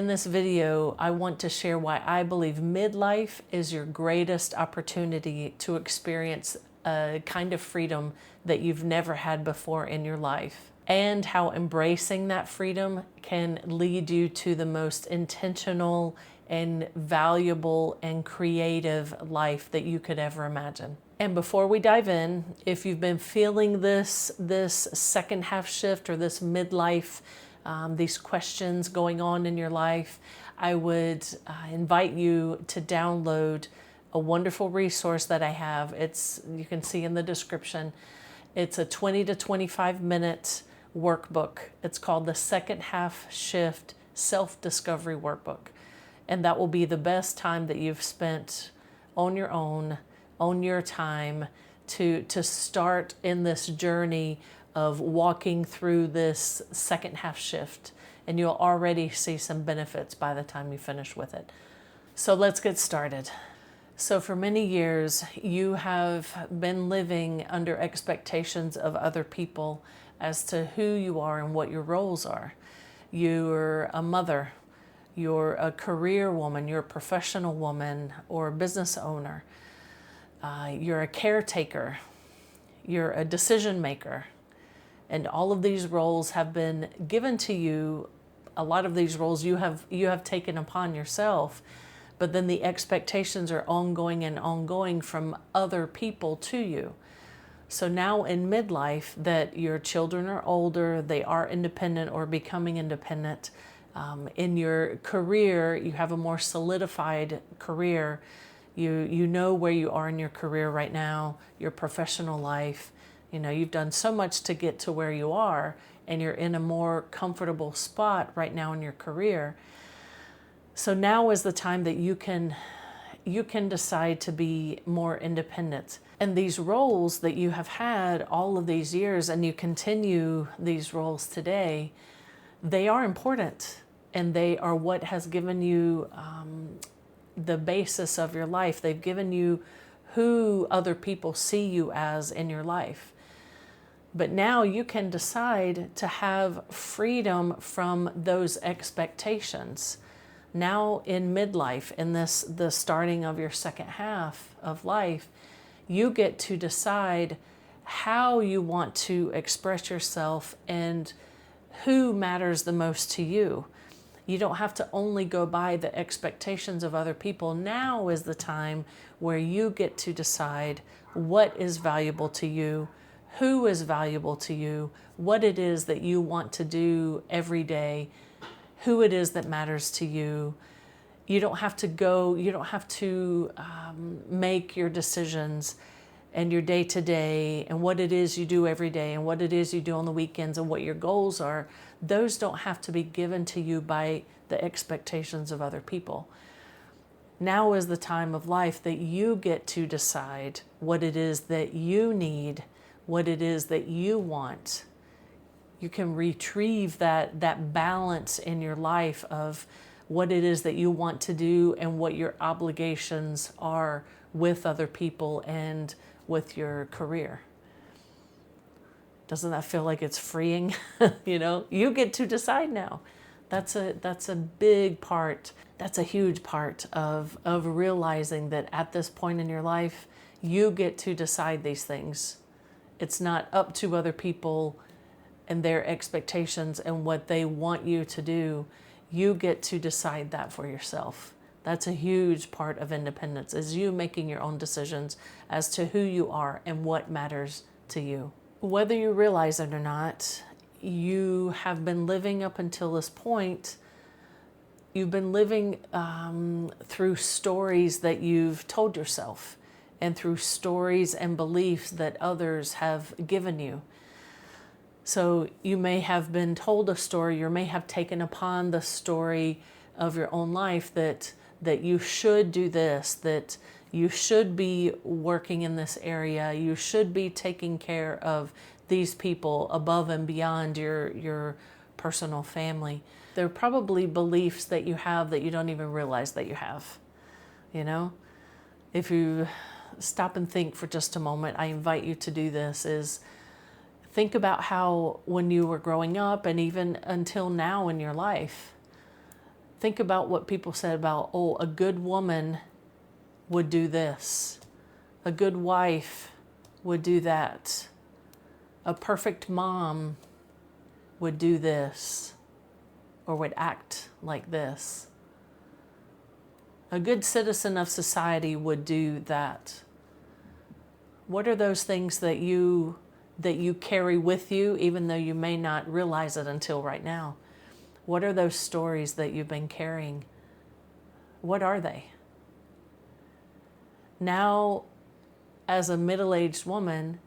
In this video, I want to share why I believe midlife is your greatest opportunity to experience a kind of freedom that you've never had before in your life, and how embracing that freedom can lead you to the most intentional and valuable and creative life that you could ever imagine. And before we dive in, if you've been feeling this second half shift or this midlife, these questions going on in your life, I would invite you to download a wonderful resource that I have. You can see in the description. It's a 20 to 25 minute workbook. It's called the Second Half Shift Self-Discovery Workbook. And that will be the best time that you've spent on your own, on your time, to start in this journey of walking through this second half shift. And you'll already see some benefits by the time you finish with it. So let's get started. So for many years, you have been living under expectations of other people as to who you are and what your roles are. You're a mother, you're a career woman, you're a professional woman or a business owner. You're a caretaker, you're a decision maker. And all of these roles have been given to you. A lot of these roles you have taken upon yourself, but then the expectations are ongoing from other people to you. So now in midlife that your children are older, they are independent or becoming independent. In your career, you have a more solidified career. You know where you are in your career right now, your professional life. You know, you've done so much to get to where you are, and you're in a more comfortable spot right now in your career. So now is the time that you can decide to be more independent. And these roles that you have had all of these years, and you continue these roles today, they are important, and they are what has given you the basis of your life. They've given you who other people see you as in your life. But now you can decide to have freedom from those expectations. Now in midlife, in the starting of your second half of life, you get to decide how you want to express yourself and who matters the most to you. You don't have to only go by the expectations of other people. Now is the time where you get to decide what is valuable to you, who is valuable to you, what it is that you want to do every day, who it is that matters to you. You don't have to make your decisions and your day-to-day and what it is you do every day and what it is you do on the weekends and what your goals are. Those don't have to be given to you by the expectations of other people. Now is the time of life that you get to decide what it is that you need, what it is that you want. You can retrieve that balance in your life of what it is that you want to do and what your obligations are with other people and with your career. Doesn't that feel like it's freeing? You know, you get to decide now. That's a big part. That's a huge part of realizing that at this point in your life, you get to decide these things. It's not up to other people and their expectations and what they want you to do. You get to decide that for yourself. That's a huge part of independence, is you making your own decisions as to who you are and what matters to you. Whether you realize it or not, you have been living up until this point. You've been living through stories that you've told yourself and through stories and beliefs that others have given you. So you may have been told a story, or may have taken upon the story of your own life that you should do this, that you should be working in this area, you should be taking care of these people above and beyond your personal family. There are probably beliefs that you have that you don't even realize that you have. You know, if you stop and think for just a moment, I invite you to do this, is think about how when you were growing up and even until now in your life, Think about what people said about, oh, a good woman would do this. A good wife would do that. A perfect mom would do this or would act like this. A good citizen of society would do that. What are those things that you carry with you, even though you may not realize it until right now? What are those stories that you've been carrying? What are they? Now, as a middle-aged woman,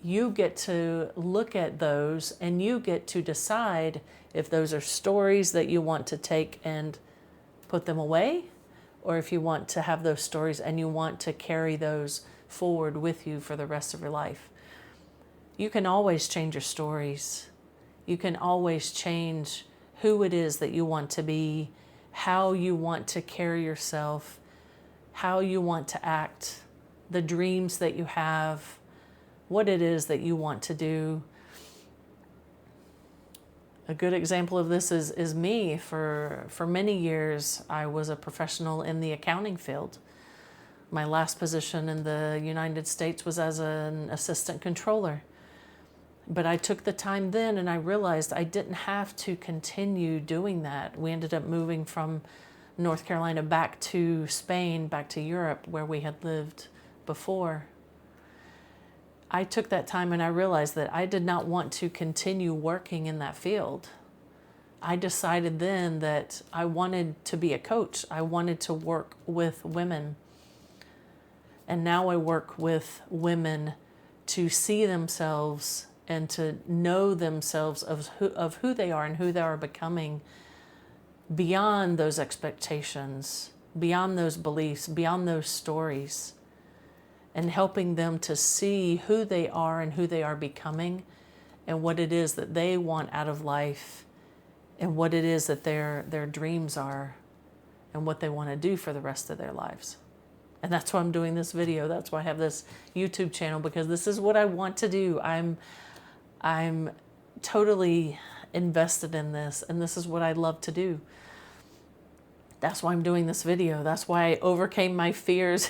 you get to look at those and you get to decide if those are stories that you want to take and put them away, or if you want to have those stories and you want to carry those forward with you for the rest of your life. You can always change your stories. You can always change who it is that you want to be, how you want to carry yourself, how you want to act, the dreams that you have, what it is that you want to do. A good example of this is me. For many years, I was a professional in the accounting field. My last position in the United States was as an assistant controller. But I took the time then and I realized I didn't have to continue doing that. We ended up moving from North Carolina back to Spain, back to Europe, where we had lived before. I took that time and I realized that I did not want to continue working in that field. I decided then that I wanted to be a coach. I wanted to work with women. And now I work with women to see themselves and to know themselves of who they are and who they are becoming beyond those expectations, beyond those beliefs, beyond those stories, and helping them to see who they are and who they are becoming and what it is that they want out of life and what it is that their dreams are and what they want to do for the rest of their lives. And that's why I'm doing this video. That's why I have this YouTube channel, because this is what I want to do. I'm totally invested in this, and this is what I love to do. That's why I'm doing this video. That's why I overcame my fears.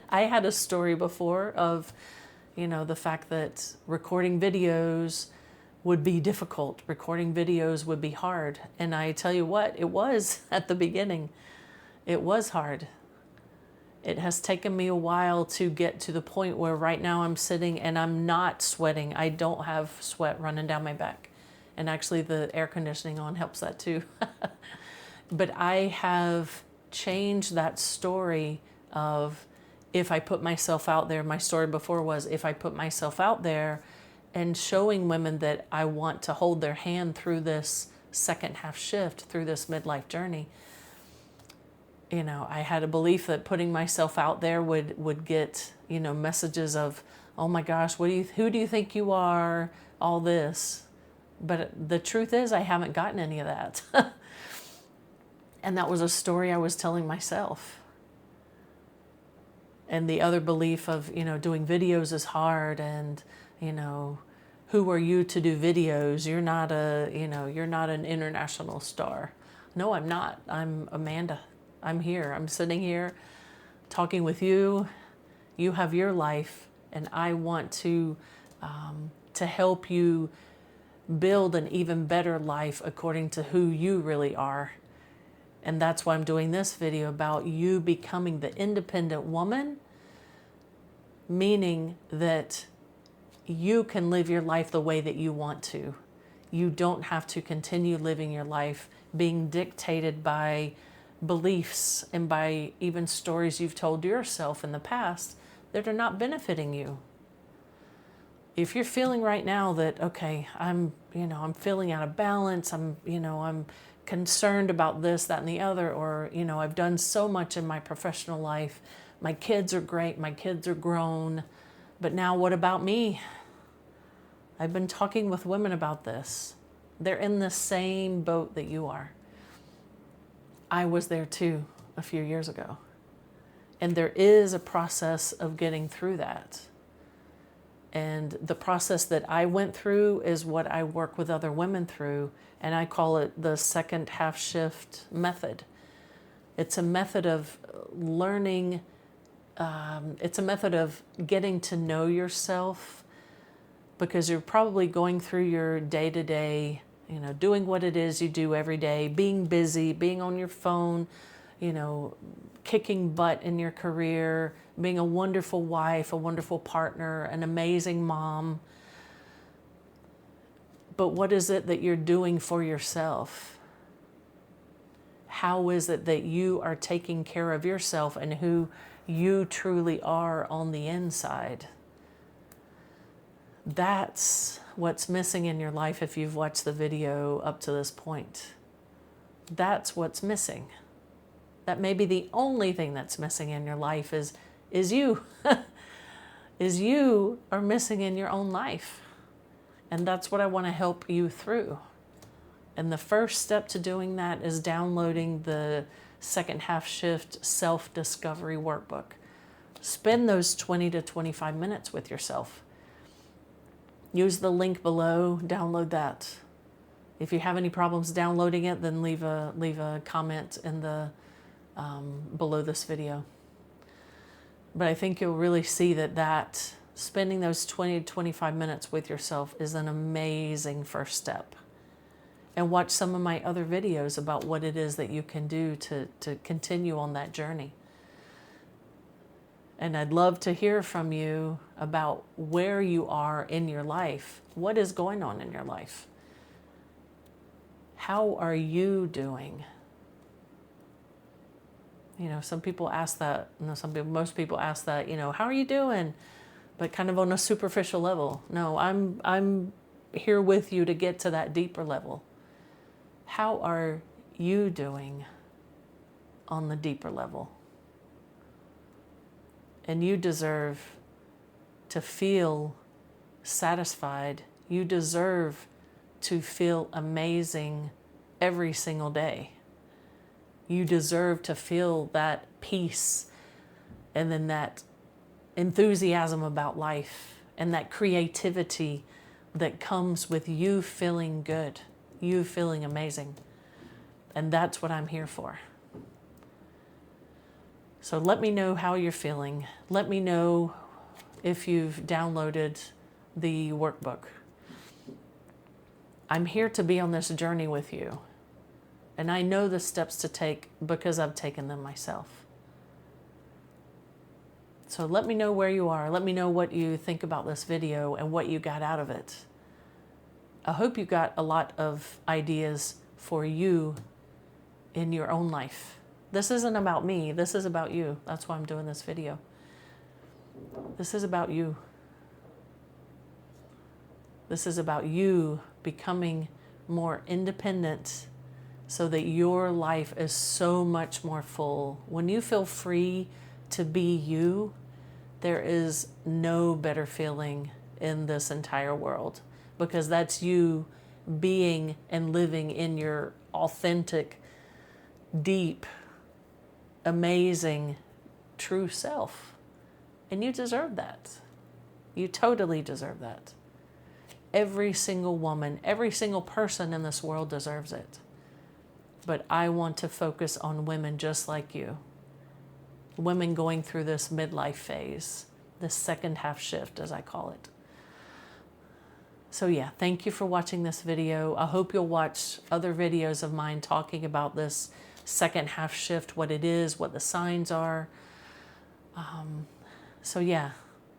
I had a story before of, the fact that recording videos would be difficult. Recording videos would be hard. And I tell you what, it was at the beginning. It was hard. It has taken me a while to get to the point where right now I'm sitting and I'm not sweating. I don't have sweat running down my back. And actually the air conditioning on helps that too. But I have changed that story of, if I put myself out there, my story before was, if I put myself out there and showing women that I want to hold their hand through this second half shift, through this midlife journey, I had a belief that putting myself out there would get, messages of, oh my gosh, who do you think you are? All this. But the truth is, I haven't gotten any of that. And that was a story I was telling myself. And the other belief of, doing videos is hard, and, who are you to do videos? You're not an international star. No, I'm not. I'm Amanda. I'm here. I'm sitting here talking with you. You have your life, and I want to help you build an even better life according to who you really are. And that's why I'm doing this video about you becoming the independent woman, meaning that you can live your life the way that you want to. You don't have to continue living your life being dictated by beliefs and by even stories you've told yourself in the past that are not benefiting you. If you're feeling right now that, okay, I'm feeling out of balance, I'm concerned about this, that, and the other, or, I've done so much in my professional life, my kids are great, my kids are grown, but now what about me? I've been talking with women about this. They're in the same boat that you are. I was there too a few years ago. And there is a process of getting through that. And the process that I went through is what I work with other women through, and I call it the second half shift method. It's a method of learning. It's a method of getting to know yourself, because you're probably going through your day-to-day, doing what it is you do every day, being busy, being on your phone, kicking butt in your career, being a wonderful wife, a wonderful partner, an amazing mom. But what is it that you're doing for yourself? How is it that you are taking care of yourself and who you truly are on the inside? That's what's missing in your life if you've watched the video up to this point. That's what's missing. That may be the only thing that's missing in your life is you. Is you are missing in your own life. And that's what I want to help you through. And the first step to doing that is downloading the Second Half Shift Self-Discovery Workbook. Spend those 20 to 25 minutes with yourself. Use the link below, download that. If you have any problems downloading it, then leave a comment in the below this video. But I think you'll really see that spending those 20 to 25 minutes with yourself is an amazing first step. And watch some of my other videos about what it is that you can do to continue on that journey. And I'd love to hear from you about where you are in your life. What is going on in your life? How are you doing? Some people ask that, most people ask that, how are you doing? But kind of on a superficial level. No, I'm here with you to get to that deeper level. How are you doing on the deeper level? And you deserve to feel satisfied. You deserve to feel amazing every single day. You deserve to feel that peace and then that enthusiasm about life and that creativity that comes with you feeling good, you feeling amazing. And that's what I'm here for. So let me know how you're feeling. Let me know if you've downloaded the workbook. I'm here to be on this journey with you. And I know the steps to take because I've taken them myself. So let me know where you are. Let me know what you think about this video and what you got out of it. I hope you got a lot of ideas for you in your own life. This isn't about me. This is about you. That's why I'm doing this video. This is about you. This is about you becoming more independent so that your life is so much more full. When you feel free to be you, there is no better feeling in this entire world, because that's you being and living in your authentic, deep, amazing, true self. And you deserve that. You totally deserve that. Every single woman, every single person in this world deserves it. But I want to focus on women just like you. Women going through this midlife phase, this second half shift, as I call it. So yeah, thank you for watching this video. I hope you'll watch other videos of mine talking about this second half shift, what it is, what the signs are. So yeah,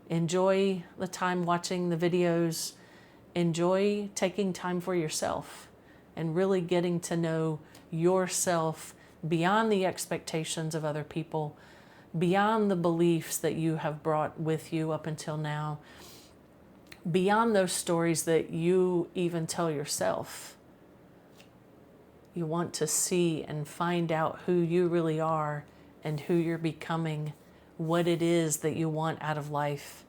enjoy the time watching the videos. Enjoy taking time for yourself and really getting to know yourself beyond the expectations of other people, beyond the beliefs that you have brought with you up until now, beyond those stories that you even tell yourself. You want to see and find out who you really are and who you're becoming, what it is that you want out of life,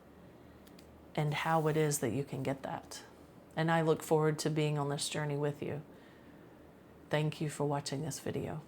and how it is that you can get that. And I look forward to being on this journey with you. Thank you for watching this video.